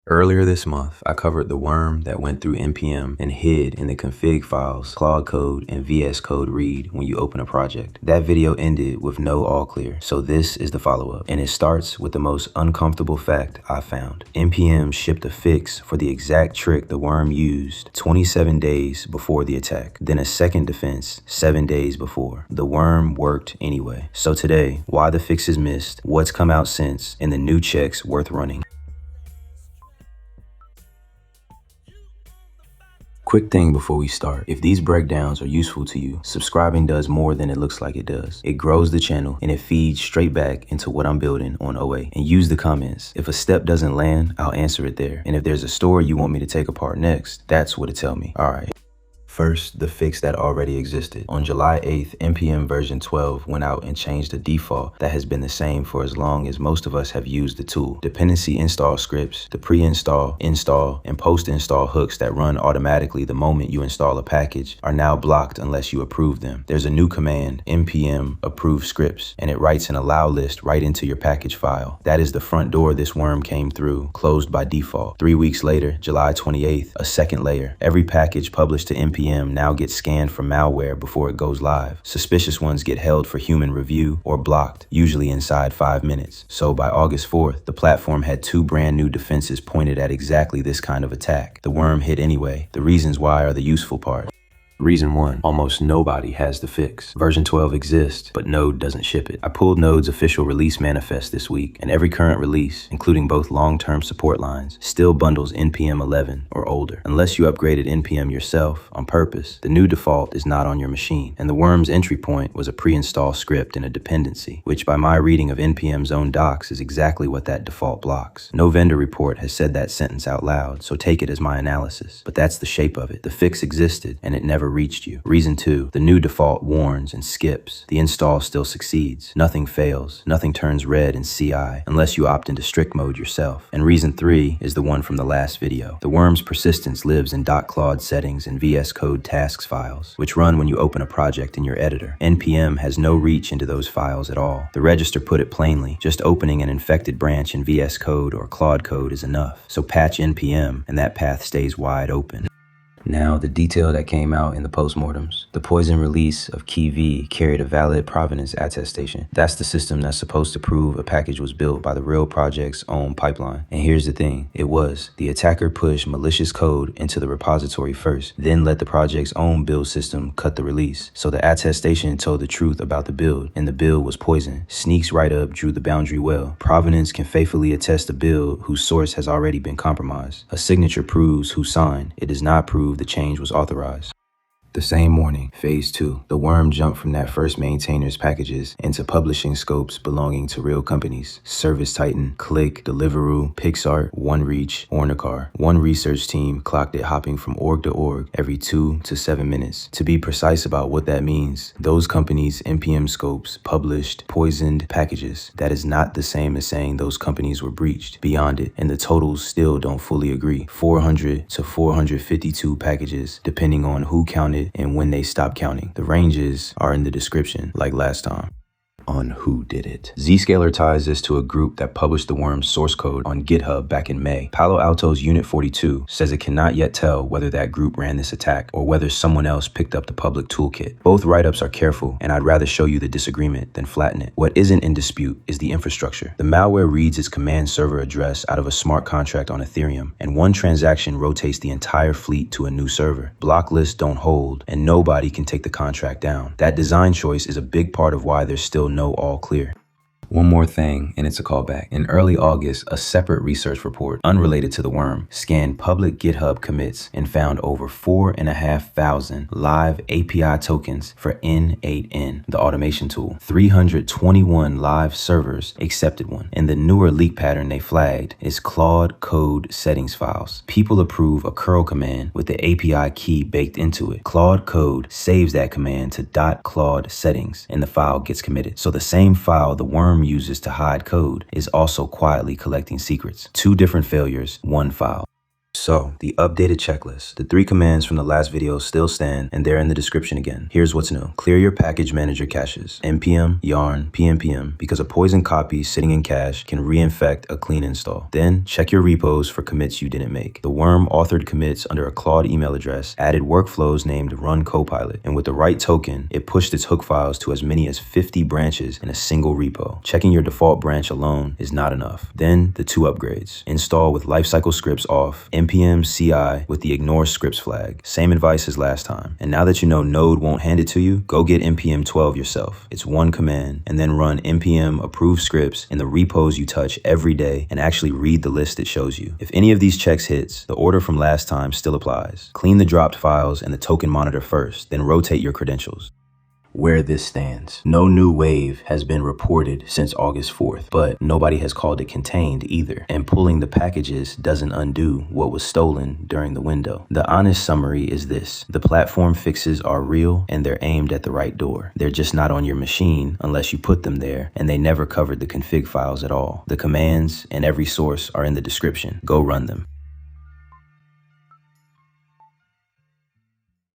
Earlier this month, I covered the worm that went through npm and hid in the config files, claude code, and vscode read when you open a project. That video ended with no all clear, so this is the follow-up, and it starts with the most uncomfortable fact I found. npm shipped a fix for the exact trick the worm used 27 days before the attack, then a second defense 7 days before. The worm worked anyway. So today, why the fix is missed, what's come out since, and the new checks worth running. Quick thing before we start, if these breakdowns are useful to you, subscribing does more than it looks like it does. It grows the channel and it feeds straight back into what I'm building on OA. And use the comments. If a step doesn't land, I'll answer it there. And if there's a story you want me to take apart next, that's what it tell me. All right. First, the fix that already existed. On July 8th, npm version 12 went out and changed the default that has been the same for as long as most of us have used the tool. Dependency install scripts, the preinstall, install, and post-install hooks that run automatically the moment you install a package are now blocked unless you approve them. There's a new command, npm approve scripts, and it writes an allow list right into your package file. That is the front door this worm came through, closed by default. 3 weeks later, July 28th, a second layer. Every package published to npm now gets scanned for malware before it goes live. Suspicious ones get held for human review or blocked, usually inside 5 minutes. So by August 4th, the platform had 2 brand new defenses pointed at exactly this kind of attack. The worm hit anyway. The reasons why are the useful part. Reason 1, almost nobody has the fix. Version 12 exists, but Node doesn't ship it. I pulled Node's official release manifest this week, and every current release, including both long-term support lines, still bundles npm 11 or older. Unless you upgraded npm yourself on purpose, the new default is not on your machine. And the worm's entry point was a pre-install script in a dependency, which by my reading of npm's own docs is exactly what that default blocks. No vendor report has said that sentence out loud, so take it as my analysis. But that's the shape of it. The fix existed, and it never reached you. Reason 2, the new default warns and skips. The install still succeeds. Nothing fails. Nothing turns red in CI unless you opt into strict mode yourself. And reason 3 is the one from the last video. The worm's persistence lives in .claude settings and vscode tasks files, which run when you open a project in your editor. npm has no reach into those files at all. The register put it plainly, just opening an infected branch in vscode or claude code is enough. So patch npm and that path stays wide open. Now, the detail that came out in the postmortems. The poison release of key V carried a valid provenance attestation. That's the system that's supposed to prove a package was built by the real project's own pipeline. And here's the thing, it was. The attacker pushed malicious code into the repository first, then let the project's own build system cut the release. So the attestation told the truth about the build, and the build was poison. Sneak's write-up drew the boundary well. Provenance can faithfully attest a build whose source has already been compromised. A signature proves who signed. It does not prove the change was authorized. The same morning, phase 2, the worm jumped from that first maintainer's packages into publishing scopes belonging to real companies. Service Titan, Click, Deliveroo, PixArt, OneReach, Ornicar. One research team clocked it hopping from org to org every 2 to 7 minutes. To be precise about what that means, those companies' npm scopes published poisoned packages. That is not the same as saying those companies were breached. Beyond it, and the totals still don't fully agree. 400 to 452 packages, depending on who counted and when they stop counting. The ranges are in the description, like last time. On who did it. Zscaler ties this to a group that published the worm's source code on GitHub back in May. Palo Alto's Unit 42 says it cannot yet tell whether that group ran this attack or whether someone else picked up the public toolkit. Both write-ups are careful, and I'd rather show you the disagreement than flatten it. What isn't in dispute is the infrastructure. The malware reads its command server address out of a smart contract on Ethereum, and one transaction rotates the entire fleet to a new server. Block lists don't hold, and nobody can take the contract down. That design choice is a big part of why there's still no all clear. One more thing, and it's a callback. In early August, a separate research report, unrelated to the worm, scanned public GitHub commits and found over 4,500 live API tokens for N8N, the automation tool. 321 live servers accepted one. And the newer leak pattern they flagged is Claude code settings files. People approve a curl command with the API key baked into it. Claude code saves that command to .claude settings, and the file gets committed. So the same file the worm uses to hide code is also quietly collecting secrets. 2 different failures, 1 file. So, the updated checklist. The 3 commands from the last video still stand, and they're in the description again. Here's what's new. Clear your package manager caches, npm, yarn, pnpm, because a poison copy sitting in cache can reinfect a clean install. Then, check your repos for commits you didn't make. The worm authored commits under a Claude email address added workflows named run copilot, and with the right token, it pushed its hook files to as many as 50 branches in a single repo. Checking your default branch alone is not enough. Then, the 2 upgrades. Install with lifecycle scripts off, npm CI with the ignore scripts flag. Same advice as last time. And now that you know Node won't hand it to you, go get npm 12 yourself. It's 1 command, and then run npm approve scripts in the repos you touch every day and actually read the list it shows you. If any of these checks hits, the order from last time still applies. Clean the dropped files and the token monitor first, then rotate your credentials. Where this stands. No new wave has been reported since August 4th, but nobody has called it contained either. And pulling the packages doesn't undo what was stolen during the window. The honest summary is this: the platform fixes are real and they're aimed at the right door. They're just not on your machine unless you put them there, and they never covered the config files at all. The commands and every source are in the description. Go run them.